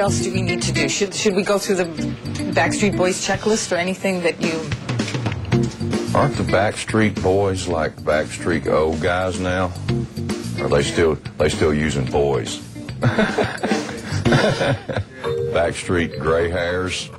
else do we need to do? Should we go through the Backstreet Boys checklist or anything that you... Aren't the Backstreet Boys like Backstreet old guys now? Or are they still using boys? Backstreet gray hairs.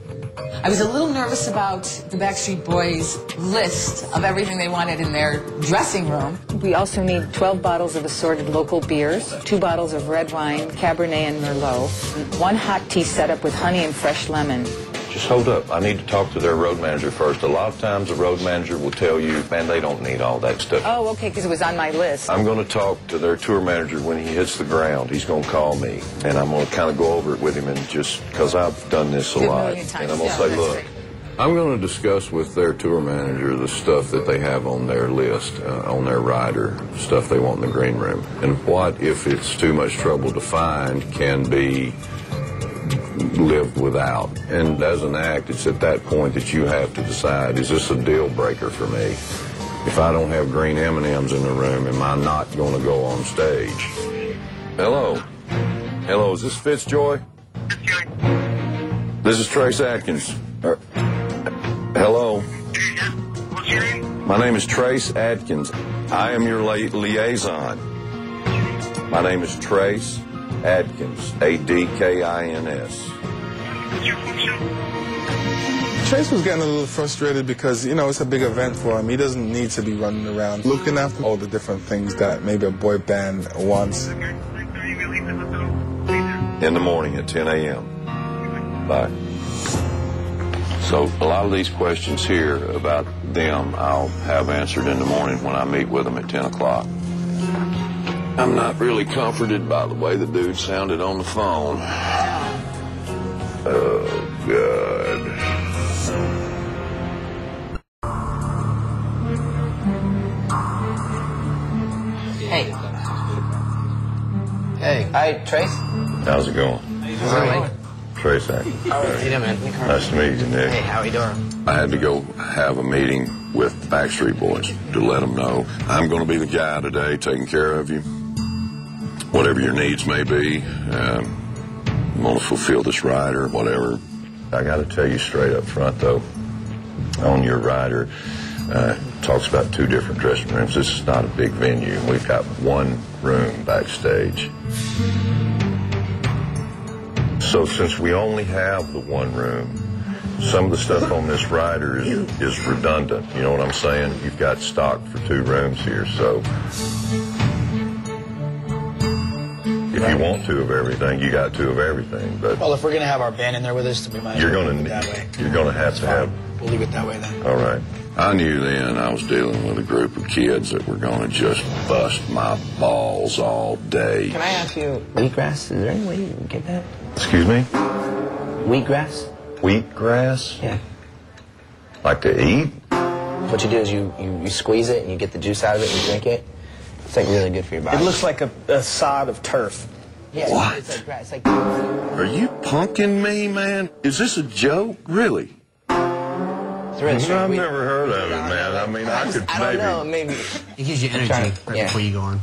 I was a little nervous about the Backstreet Boys list of everything they wanted in their dressing room. We also need 12 bottles of assorted local beers, 2 bottles of red wine, Cabernet and Merlot, 1 hot tea setup with honey and fresh lemon. Just hold up. I need to talk to their road manager first. A lot of times the road manager will tell you, man, they don't need all that stuff. Oh, okay, because it was on my list. I'm going to talk to their tour manager when he hits the ground. He's going to call me, and I'm going to kind of go over it with him, and just because I've done this a lot. And I'm going to say, look, I'm going to discuss with their tour manager the stuff that they have on their list, on their rider, stuff they want in the green room. And what, if it's too much trouble to find, can be lived without. And as an act, it's at that point that you have to decide, is this a deal breaker for me? If I don't have green M&Ms in the room, am I not going to go on stage? Hello? Hello, is this Fitzjoy? This is Trace Atkins. Hello? What's your name? My name is Trace Atkins. I am your liaison. My name is Trace Adkins, A-D-K-I-N-S. What's your function? Trace was getting a little frustrated because, you know, it's a big event for him. He doesn't need to be running around looking after all the different things that maybe a boy band wants. In the morning at 10 a.m. Bye. So a lot of these questions here about them I'll have answered in the morning when I meet with them at 10 o'clock. I'm not really comforted by the way the dude sounded on the phone. Oh, God. Hey. Hey. Hi, Trace. How's it going? How's it going? Trace Atkins. How you doing, man? Nice to meet you, Nick. Hey, how you doing? I had to go have a meeting with the Backstreet Boys to let them know I'm going to be the guy today taking care of you. Whatever your needs may be, want to fulfill this rider, whatever. I got to tell you straight up front, though, on your rider, talks about 2 different dressing rooms. This is not a big venue. We've got 1 room backstage. So since we only have the 1 room, some of the stuff on this rider is redundant. You know what I'm saying? You've got stock for 2 rooms here, so if you want 2 of everything, you got 2 of everything. But well, if we're gonna have our band in there with us, we might you're gonna leave it that way. You're gonna have to have. We'll leave it that way then. All right. I knew then I was dealing with a group of kids that were gonna just bust my balls all day. Can I ask you, wheatgrass? Is there any way you can get that? Excuse me? Wheatgrass? Wheatgrass? Yeah. Like to eat? What you do is you squeeze it and you get the juice out of it and you drink it. It's like really good for your body. It looks like a sod of turf. Yeah, what? It's like grass. It's like... Are you punking me, man? Is this a joke? Really? It's really strong. I've never heard of it, man. I mean, I could I maybe... don't know, maybe... It gives you energy right before you go on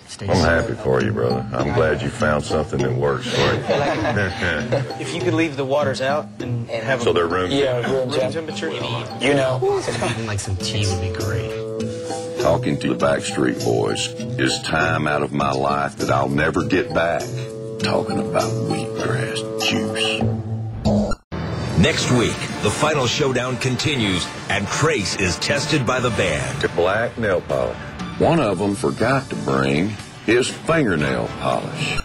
stage. I'm happy for you, brother. I'm glad you found something that works for you. If you could leave the waters out and have So they're room room temperature, you know. Even like some tea would be great. Talking to the Backstreet Boys is time out of my life that I'll never get back. Talking about wheatgrass juice. Next week, the final showdown continues, and Trace is tested by the band. Black nail polish. One of them forgot to bring his fingernail polish.